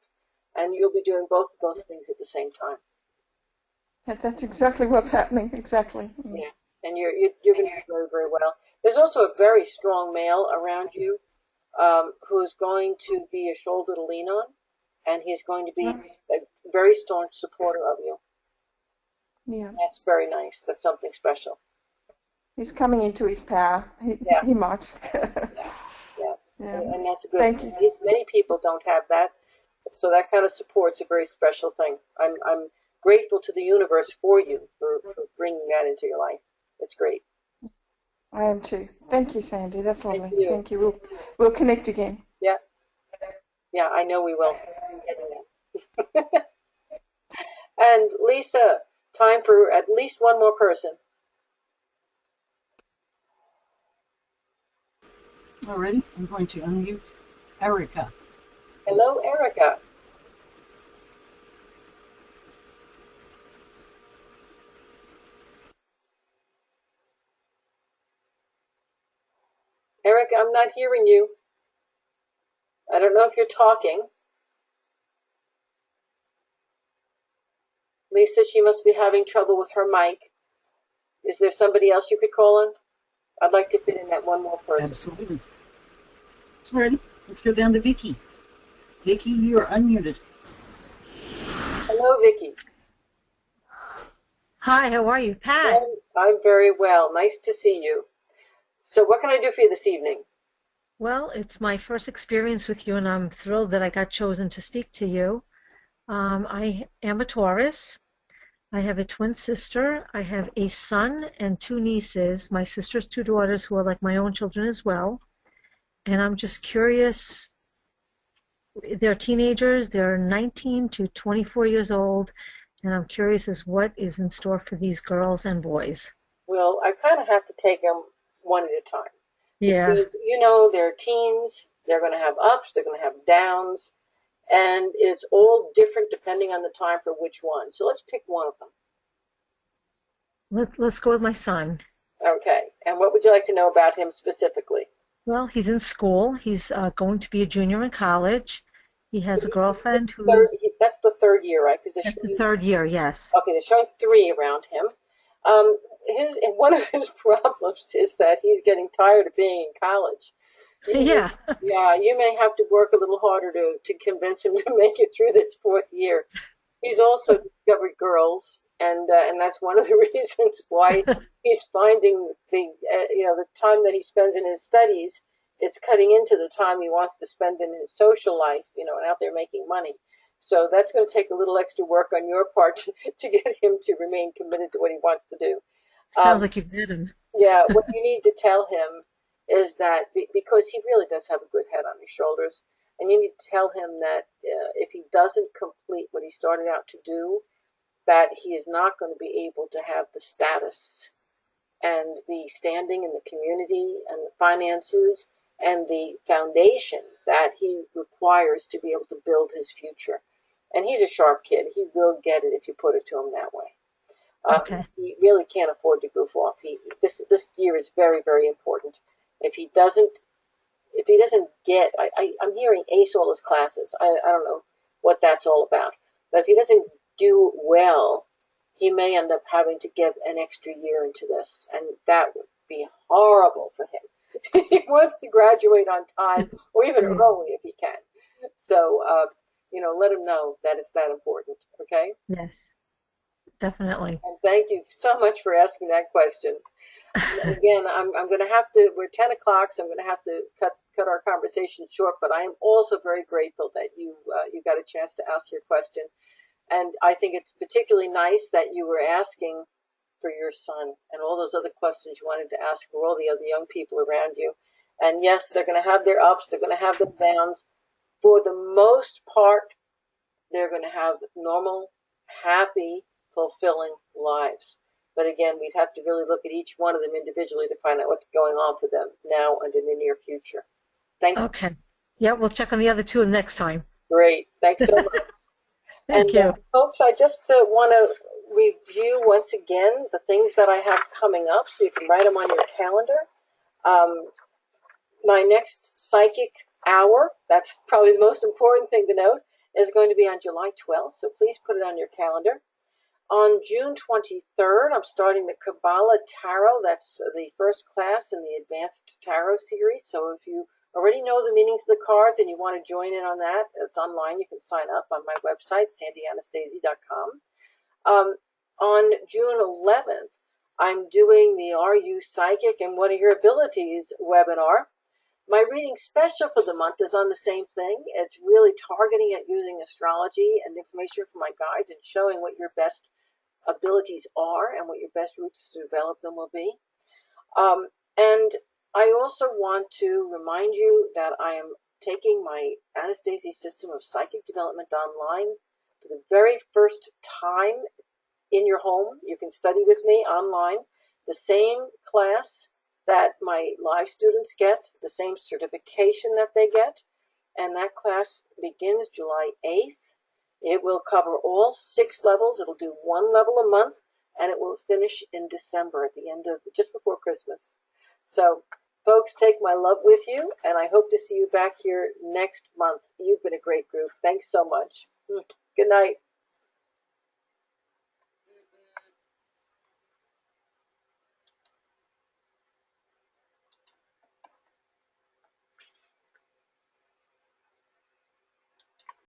And you'll be doing both of those things at the same time. That's exactly what's happening. Exactly. Yeah, and you're going to do very, very well. There's also a very strong male around you who's going to be a shoulder to lean on, and he's going to be a very staunch supporter of you. Yeah. That's very nice. That's something special. He's coming into his power. He might. Yeah. And that's a good Thank thing. you. Many people don't have that, so that kind of support's a very special thing. I'm grateful to the universe for you for bringing that into your life. It's great. I am too. Thank you, Sandy. That's lovely. Thank you. Thank you. We'll connect again. Yeah. Yeah, I know we will. And Lisa, time for at least one more person. Alrighty, I'm going to unmute Erica. Hello, Erica. Erica, I'm not hearing you. I don't know if you're talking. Lisa, she must be having trouble with her mic. Is there somebody else you could call on? I'd like to fit in that one more person. Absolutely. Alrighty, let's go down to Vicky. Vicky, you are unmuted. Hello, Vicky. Hi, how are you? Pat. I'm very well. Nice to see you. So what can I do for you this evening? Well, it's my first experience with you, and I'm thrilled that I got chosen to speak to you. I am a Taurus. I have a twin sister. I have a son and two nieces. My sister's two daughters who are like my own children as well. And I'm just curious. They're teenagers. They're 19 to 24 years old. And I'm curious as what is in store for these girls and boys. Well, I kind of have to take them one at a time. Yeah. Because, you know, they're teens. They're going to have ups. They're going to have downs. And it's all different depending on the time for which one. So let's pick one of them. Let's go with my son. Okay. And what would you like to know about him specifically? Well, he's in school. He's going to be a junior in college. He has a girlfriend who's... That's the third year, right? That's the third year, yes. Okay, they're showing 3 around him. One of his problems is that he's getting tired of being in college. Yeah. Yeah, you may have to work a little harder to convince him to make it through this 4th year. He's also discovered girls, and that's one of the reasons why he's finding the time that he spends in his studies, it's cutting into the time he wants to spend in his social life, and out there making money. So that's going to take a little extra work on your part to get him to remain committed to what he wants to do. Sounds like you've met him. Yeah, what you need to tell him is that because he really does have a good head on his shoulders, and you need to tell him that if he doesn't complete what he started out to do, that he is not going to be able to have the status and the standing in the community and the finances and the foundation that he requires to be able to build his future. And he's a sharp kid. He will get it if you put it to him that way. Okay. He really can't afford to goof off. This year is very, very important. If he doesn't get, I'm hearing ace all his classes. I don't know what that's all about. But if he doesn't do well, he may end up having to give an extra year into this, and that would be horrible for him. He wants to graduate on time or even early if he can. So, let him know that it's that important, okay? Yes, definitely. And thank you so much for asking that question. Again, I'm going to have to, we're 10 o'clock, so I'm going to have to cut our conversation short, but I am also very grateful that you got a chance to ask your question. And I think it's particularly nice that you were asking for your son and all those other questions you wanted to ask for all the other young people around you. And yes, they're going to have their ups, they're going to have their downs. For the most part, they're going to have normal, happy, fulfilling lives. But again, we'd have to really look at each one of them individually to find out what's going on for them now and in the near future. Thank you. Okay. Yeah, we'll check on the other two next time. Great. Thanks so much. Thank you. Folks, I just want to review once again the things that I have coming up so you can write them on your calendar. My next psychic hour, that's probably the most important thing to note, is going to be on July 12th, so please put it on your calendar. On June 23rd, I'm starting the Kabbalah Tarot. That's the first class in the Advanced Tarot series. So if you already know the meanings of the cards and you want to join in on that, it's online. You can sign up on my website, sandyanastasia.com. On June 11th, I'm doing the Are You Psychic and What Are Your Abilities webinar. My reading special for the month is on the same thing. It's really targeting at using astrology and information from my guides and showing what your best abilities are and what your best routes to develop them will be. And I also want to remind you that I am taking my Anastasia System of Psychic Development online for the very first time in your home. You can study with me online, the same class that my live students get, the same certification that they get, and that class begins July 8th. It will cover all 6 levels. It'll do 1 level a month, and it will finish in December at the end of, just before Christmas. So, folks, take my love with you, and I hope to see you back here next month. You've been a great group. Thanks so much. Good night.